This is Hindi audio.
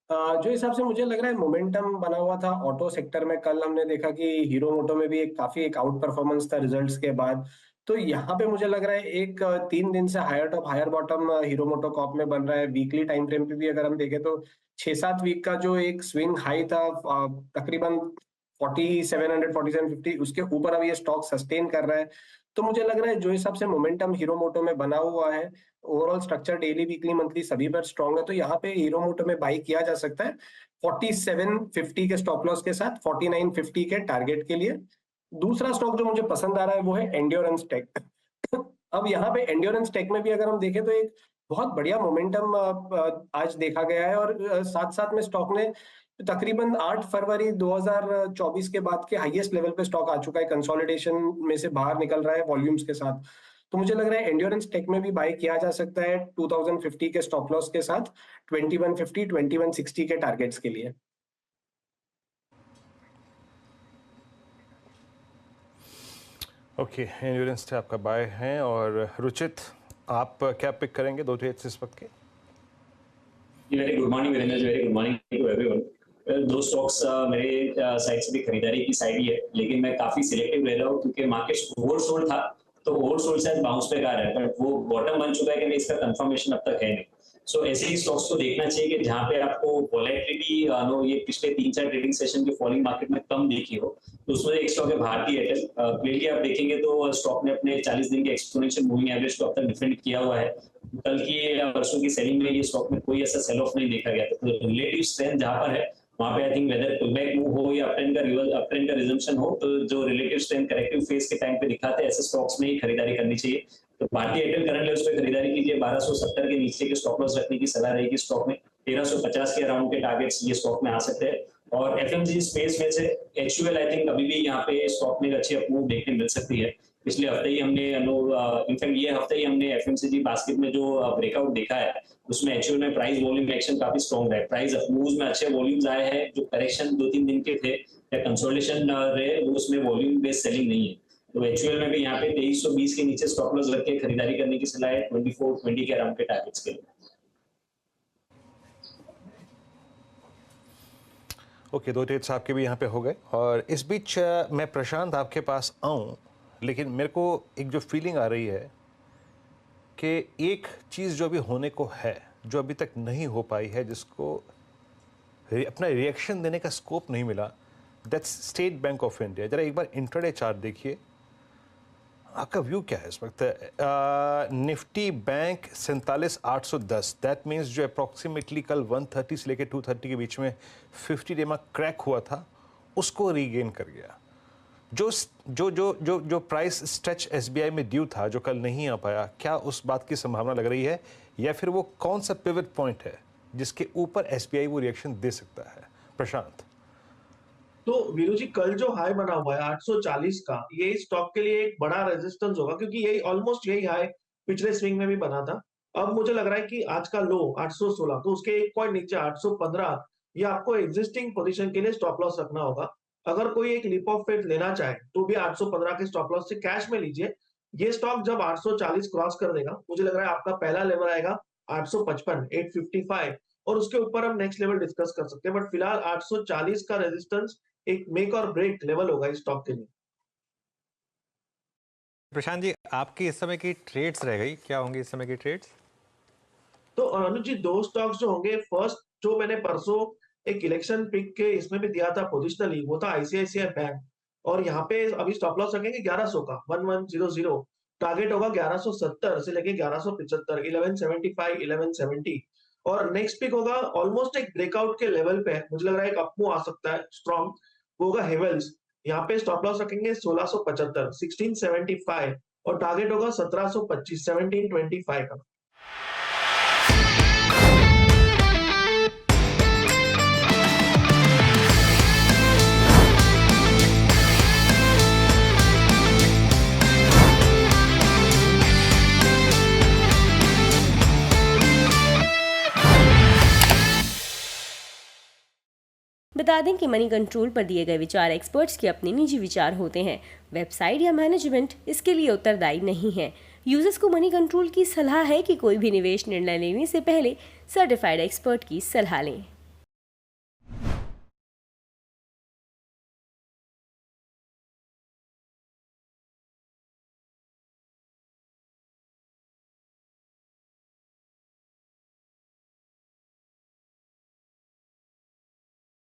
जो हिसाब से मुझे लग रहा है मोमेंटम बना हुआ था ऑटो सेक्टर में। कल हमने देखा कि हीरो मोटो में भी एक काफी एक आउट परफॉर्मेंस था रिजल्ट्स के बाद। तो यहाँ पे मुझे लग रहा है एक 3 दिन से higher top higher bottom Hero MotoCorp में बन रहा है। वीकली टाइम फ्रेम पे भी अगर हम देखें तो 6-7 वीक का जो एक स्विंग हाई था तकरीबन 4700 4750, उसके ऊपर अब ये स्टॉक सस्टेन कर रहा है। तो मुझे लग रहा है जो हिसाब से मोमेंटम हीरो मोटो में बना हुआ है, overall structure daily weekly monthly सभी पर स्ट्रांग है, तो यहाँ पे हीरो मोटो में बाई किया जा सकता है 4750 के स्टॉप लॉस के साथ 4950 के टारगेट के लिए। दूसरा स्टॉक जो मुझे पसंद आ रहा है वो है एंड्योरेंस टेक। अब यहाँ पे एंड्योरेंस टेक में भी अगर हम देखें तो एक बहुत बढ़िया मोमेंटम आज देखा गया है, और साथ साथ में स्टॉक ने तकरीबन 8 फरवरी 2024 के बाद के हाईएस्ट लेवल पे स्टॉक आ चुका है, कंसोलिडेशन में से बाहर निकल रहा है वॉल्यूम्स के साथ। तो मुझे लग रहा है एंड्योरेंस टेक में भी बाय किया जा सकता है 2050 के स्टॉप लॉस के साथ 2150 2160 के टारगेट्स के लिए। ओके, एंड्योरेंस टेक आपका बाय है। और रुचित, आप क्या पिक करेंगे दो ट्रेड्स इस वक्त के? Very good morning Virendra ji, very good morning to everyone. दो स्टॉक्स मेरे साइड से भी खरीदारी की साइड ही है, लेकिन मैं काफी सिलेक्टिव रह रहा हूँ क्योंकि मार्केट ओवरसोल्ड था। तो ओवरसोल्ड शायद बाउंस बैक आ रहा है, बट वो बॉटम बन चुका है कि नहीं इसका कंफर्मेशन अब तक है नहीं। सो ऐसे ही स्टॉक्स को देखना चाहिए कि जहां पे आपको वॉलेटिलिटी ये पिछले 3-4 ट्रेडिंग सेशन के फॉलिंग मार्केट में कम देखी हो, तो उसमें एक स्टॉक है भारतीय एयरटेल। क्लियरली आप देखेंगे तो स्टॉक ने अपने 40 दिन के एक्सपोनेंशियल मूविंग एवरेज को अब तक डिफेंड किया हुआ है। कल की परसों की सेलिंग में ये स्टॉक में कोई ऐसा सेल ऑफ नहीं देखा गया था। तो रिलेटिव स्ट्रेंथ जहां पर है वहां पे I think whether pullback move हो या अपट्रेंड का रिजम्पशन हो, तो जो रिलेटिव स्ट्रेंथ करेक्टिव फेज के टाइम पे दिखाते हैं ऐसे स्टॉक्स में ही खरीदारी करनी चाहिए। तो भारतीय एयरटेल करंट लेवल्स पे खरीदारी कीजिए। 1270 के नीचे के स्टॉप लॉस रखने की सलाह रहेगी स्टॉक में। 1350 के अराउंड के टारगेट्स ये स्टॉक में आ सकते हैं। और एफएमजी स्पेस में से एचयूएल आई थिंक अभी भी यहाँ पे स्टॉक में अच्छी अपमूव देखने मिल सकती है। पिछले हफ्ते ही हमने इनफैक्ट ये हफ्ते ही हमने एफएमसीजी बास्केट में जो ब्रेकआउट देखा है उसमें एक्चुअल में प्राइस वॉल्यूम एक्शन काफी स्ट्रॉन्ग है। प्राइस मूव्स में अच्छे वॉल्यूम्स आए हैं। जो करेक्शन 2-3 दिन के थे या कंसोलिडेशन रहे वो उसमें वॉल्यूम बेस्ड सेलिंग नहीं है। तो एक्चुअल में भी यहाँ पे 2320 के नीचे स्टॉप लॉस रख के खरीदारी करने की सलाह है 2420 के अराउंड के टारगेट्स के लिए। ओके, दो ट्रेड्स आपके भी यहाँ पे हो गए। और इस बीच मैं प्रशांत आपके पास आऊँ, लेकिन मेरे को एक जो फीलिंग आ रही है कि एक चीज़ जो अभी होने को है, जो अभी तक नहीं हो पाई है, जिसको अपना रिएक्शन देने का स्कोप नहीं मिला, that's state bank of India. जरा एक बार इंट्राडे चार्ट देखिए, आपका व्यू क्या है इस वक्त? निफ्टी बैंक 47,810, दैट मीन्स जो अप्रॉक्सीमेटली कल 130 से लेकर 230 के बीच में 50 डे में क्रैक हुआ था, उसको रीगेन कर गया। जो जो जो जो जो प्राइस स्ट्रेच एसबीआई में ड्यू था, जो कल नहीं आ पाया, क्या उस बात की संभावना लग रही है, या फिर वो कौन सा पिवट पॉइंट है जिसके ऊपर एसबीआई वो रिएक्शन दे सकता है? प्रशांत। तो वीरू जी, कल जो हाई बना हुआ है 840 का, ये स्टॉक के लिए एक बड़ा रेजिस्टेंस होगा, क्योंकि यही ऑलमोस्ट यही हाई पिछले स्विंग में भी बना था। अब मुझे लग रहा है कि आज का लो 816, तो उसके एक पॉइंट नीचे 815, ये आपको एग्जिस्टिंग पोजीशन के लिए स्टॉप लॉस रखना होगा। अगर कोई एक लीप ऑफ फेथ लेना चाहे तो भी 815 के स्टॉप लॉस से कैश में लीजिए। ये स्टॉक जब 840 क्रॉस कर देगा, मुझे लग रहा है आपका पहला लेवल आएगा 855 855, और उसके ऊपर हम नेक्स्ट लेवल डिस्कस कर सकते हैं। बट फिलहाल 840 का रेजिस्टेंस एक मेक और ब्रेक लेवल होगा इस स्टॉक के लिए। प्रशांत जी, आपकी इस समय की ट्रेड्स रह गई, क्या होंगी इस समय की ट्रेड्स? तो अनुज जी, दो स्टॉक्स जो होंगे, फर्स्ट जो मैंने परसों एक इलेक्शन पिक के इसमें भी दिया था पोजिशनली, वो था आईसीआईसीआई बैंक। और यहाँ पे अभी स्टॉप लॉस रखेंगे 1100 का, 1100। टारगेट होगा 1170 से लेके 1175, 1175, 1170। और नेक्स्ट पिक होगा ऑलमोस्ट एक ब्रेकआउट के लेवल पे, मुझे लग रहा है एक अपमूव आ सकता है स्ट्रॉन्ग, वो होगा हेवल्स। यहाँ पे स्टॉप लॉस रखेंगे 1675, 1675, और टारगेट होगा 1725, 1725 का। बता दें कि मनी कंट्रोल पर दिए गए विचार एक्सपर्ट्स के अपने निजी विचार होते हैं। वेबसाइट या मैनेजमेंट इसके लिए उत्तरदायी नहीं है। यूजर्स को मनी कंट्रोल की सलाह है कि कोई भी निवेश निर्णय लेने से पहले सर्टिफाइड एक्सपर्ट की सलाह लें।